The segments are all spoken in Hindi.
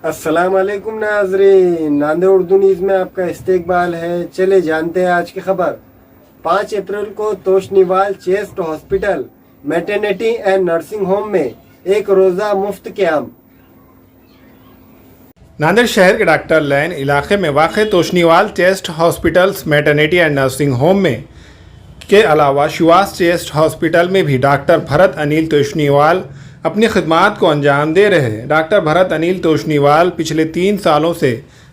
अस्सलाम वालेकुम नाजरीन, नांदेड़ उर्दू न्यूज़ में आपका इस्तकबाल है। चले जानते हैं आज की खबर। 5 अप्रैल को Toshniwal chest hospital maternity and nursing home में एक रोज़ा मुफ्त कैंप। नांदेड़ शहर के डॉक्टर लैन इलाके में वाक़ Toshniwal chest hospitals maternity and nursing home में के अलावा शिवास चेस्ट हॉस्पिटल में भी डॉक्टर भरत अनिल तोशनीवाल अपनी खिदमात को अंजाम दे रहे हैं। डॉक्टर भरत अनिल तोशनीवाल पिछले 3 सालों से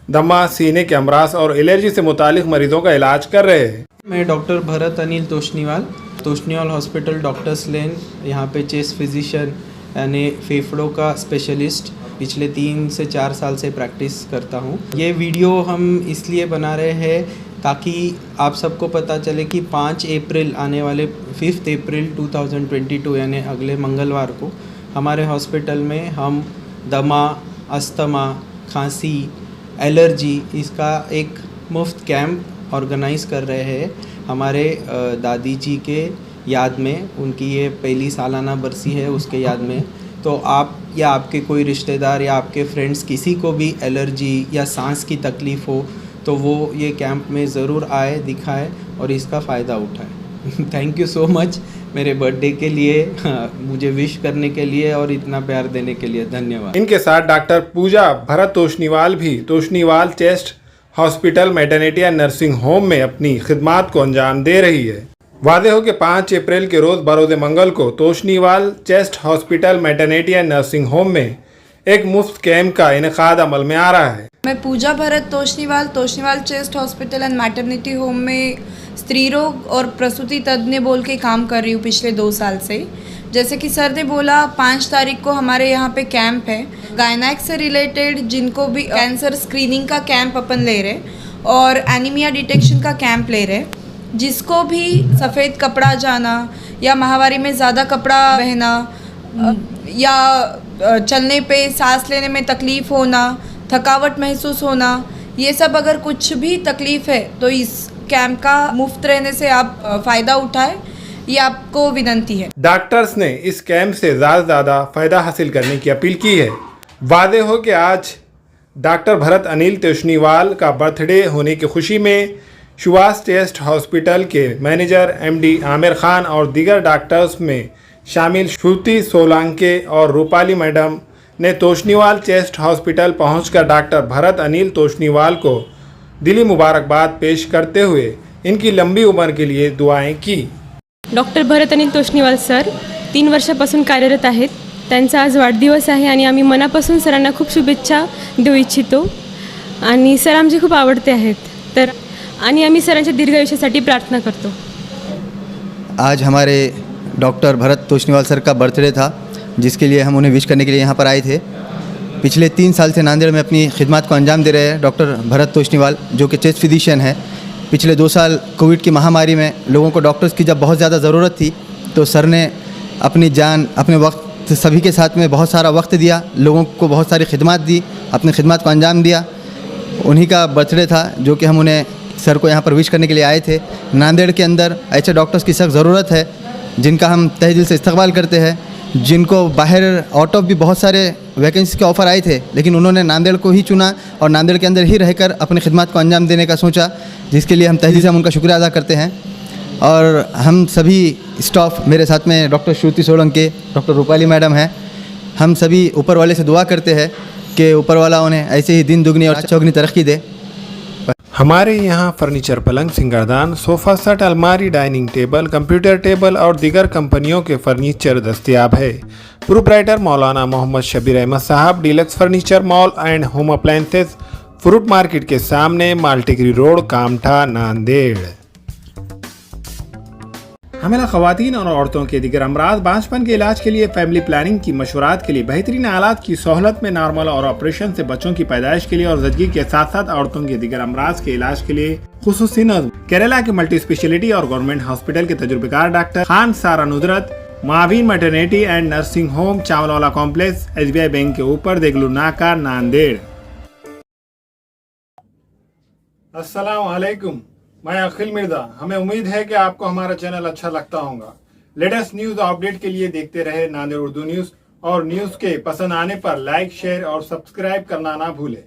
दमा, सीने के अमराज और एलर्जी से मुतालिक मरीजों का इलाज कर रहे हैं। मैं doctor Bharat Anil Toshniwal hospital doctors lane, यहाँ पे चेस्ट फिजिशियन यानी फेफड़ों का स्पेशलिस्ट पिछले 3 से 4 साल से प्रैक्टिस करता हूँ। ये वीडियो हम इसलिए बना रहे हैं ताकि आप सबको पता चले कि 5 अप्रैल आने वाले 5 अप्रैल 2022 यानी अगले मंगलवार को हमारे हॉस्पिटल में हम दमा, अस्थमा, खांसी, एलर्जी इसका एक मुफ्त कैंप ऑर्गेनाइज़ कर रहे हैं हमारे दादी जी के याद में। उनकी ये पहली सालाना बरसी है, उसके याद में। तो आप या आपके कोई रिश्तेदार या आपके फ्रेंड्स किसी को भी एलर्जी या सांस की तकलीफ़ हो तो वो ये कैंप में ज़रूर आए, दिखाए और इसका फ़ायदा उठाए। थैंक यू सो मच मेरे बर्थडे के लिए, मुझे विश करने के लिए और इतना प्यार देने के लिए धन्यवाद। इनके साथ डॉक्टर पूजा भरत तोशनीवाल भी Toshniwal chest hospital maternity and nursing home में अपनी खिदमात को अंजाम दे रही है। वादे हो कि 5 अप्रैल के रोज़ बरोज़ मंगल को Toshniwal chest hospital maternity and nursing home में एक मुफ्त कैंप का इनेकाद अमल में आ रहा है। मैं Pooja Bharat Toshniwal chest hospital and maternity home में स्त्री रोग और प्रसूति तज्ञ बोल के काम कर रही हूँ पिछले 2 साल से। जैसे कि सर ने बोला 5 तारीख को हमारे यहाँ पे कैंप है गायनेक से रिलेटेड, जिनको भी कैंसर स्क्रीनिंग का कैंप अपन ले रहे और एनीमिया डिटेक्शन का कैंप ले रहे। जिसको भी सफ़ेद कपड़ा जाना या माहवारी में ज़्यादा कपड़ा बहना या चलने पे सांस लेने में तकलीफ़ होना, थकावट महसूस होना, ये सब अगर कुछ भी तकलीफ़ है तो इस कैंप का मुफ्त रहने से आप फ़ायदा उठाएं, ये आपको विनंती है। डॉक्टर्स ने इस कैंप से ज़्यादा फ़ायदा हासिल करने की अपील की है। वादे हो कि आज डॉक्टर भरत अनिल तोशनीवाल का बर्थडे होने की खुशी में शिवास चेस्ट हॉस्पिटल के मैनेजर एमडी आमिर खान और दीगर डॉक्टर्स में शामिल श्रुति सोलंके और रूपाली मैडम ने तोशनीवाल चेस्ट हॉस्पिटल पहुंचकर डॉक्टर भरत अनिल तोशनीवाल को दिली मुबारकबाद पेश करते हुए इनकी लंबी उम्र के लिए दुआएं की। डॉक्टर भरत अनिल तोशनीवाल सर 3 वर्षापासून कार्यरत आहेत। त्यांचा आज वाढदिवस आहे आणि आम्ही मनापासून सरांना खूप शुभेच्छा देऊ इच्छितो आणि सर आमचे खूप आवडते आहेत तर आणि आम्ही सरांच्या दीर्घायुष्यासाठी प्रार्थना करतो। आज हमारे डॉक्टर भरत तोशनीवाल सर का बर्थडे था, जिसके लिए हम उन्हें विश करने के लिए यहाँ पर आए थे। पिछले 3 साल से नांदेड़ में अपनी खिदमत को अंजाम दे रहे हैं डॉक्टर भरत तोशनीवाल, जो कि चेस्ट फिजिशियन है। पिछले 2 साल कोविड की महामारी में लोगों को डॉक्टर्स की जब बहुत ज़्यादा ज़रूरत थी तो सर ने अपनी जान, अपने वक्त सभी के साथ में बहुत सारा वक्त दिया, लोगों को बहुत सारी खिदमत दी, अपनी खिदमत को अंजाम दिया। उन्हीं का बर्थडे था जो कि हम उन्हें सर को यहाँ पर विश करने के लिए आए थे। नांदेड़ के अंदर ऐसे डॉक्टर्स की सख्त ज़रूरत है जिनका हम तहे दिल से इस्तकबाल करते हैं, जिनको बाहर आउट ऑफ भी बहुत सारे वैकेंसी के ऑफ़र आए थे, लेकिन उन्होंने नांदेड़ को ही चुना और नांदेड़ के अंदर ही रहकर अपनी खिदमत को अंजाम देने का सोचा, जिसके लिए हम तहे दिल से उनका शुक्रिया अदा करते हैं। और हम सभी स्टाफ, मेरे साथ में डॉक्टर श्रुति सोलंके, डॉक्टर रूपाली मैडम हैं, हम सभी ऊपर वाले से दुआ करते हैं कि ऊपर वाला उन्हें ऐसे ही दिन दुगनी और चौगनी तरक्की दे। हमारे यहाँ फर्नीचर, पलंग, सिंगारदान, सोफ़ा सेट, अलमारी, डाइनिंग टेबल, कंप्यूटर टेबल और दीगर कंपनियों के फर्नीचर दस्तयाब है। प्रोप्राइटर मौलाना मोहम्मद शबीर अहमद साहब, deluxe furniture mall and home appliances, fruit market के सामने, माल्टीगिरी रोड, कामठा, नांदेड़। हमें ख़वातीन और औरतों के दिगर अमराज, बांझपन के इलाज के लिए, फैमिली प्लानिंग की मशवरात के लिए, बेहतरीन आलात की सहूलत में, नॉर्मल और ऑपरेशन से बच्चों की पैदाइश के लिए और ज़चगी के साथ साथ औरतों के दिगर अमराज के इलाज के लिए खुसूसी नज़्म केरला के मल्टी स्पेशलिटी और गवर्नमेंट हॉस्पिटल के तजुर्बेकार डॉक्टर खान सारा नुजरत, मावीन maternity and nursing home, Chawalwala complex, SBI bank के ऊपर, देगलू नाका, नांदेड़। अस्सलाम वालेकुम, मैं अखिल मिर्जा। हमें उम्मीद है कि आपको हमारा चैनल अच्छा लगता होगा। लेटेस्ट न्यूज अपडेट के लिए देखते रहे नांदेड़ उर्दू न्यूज। और न्यूज़ के पसंद आने पर लाइक, शेयर और सब्सक्राइब करना ना भूलें।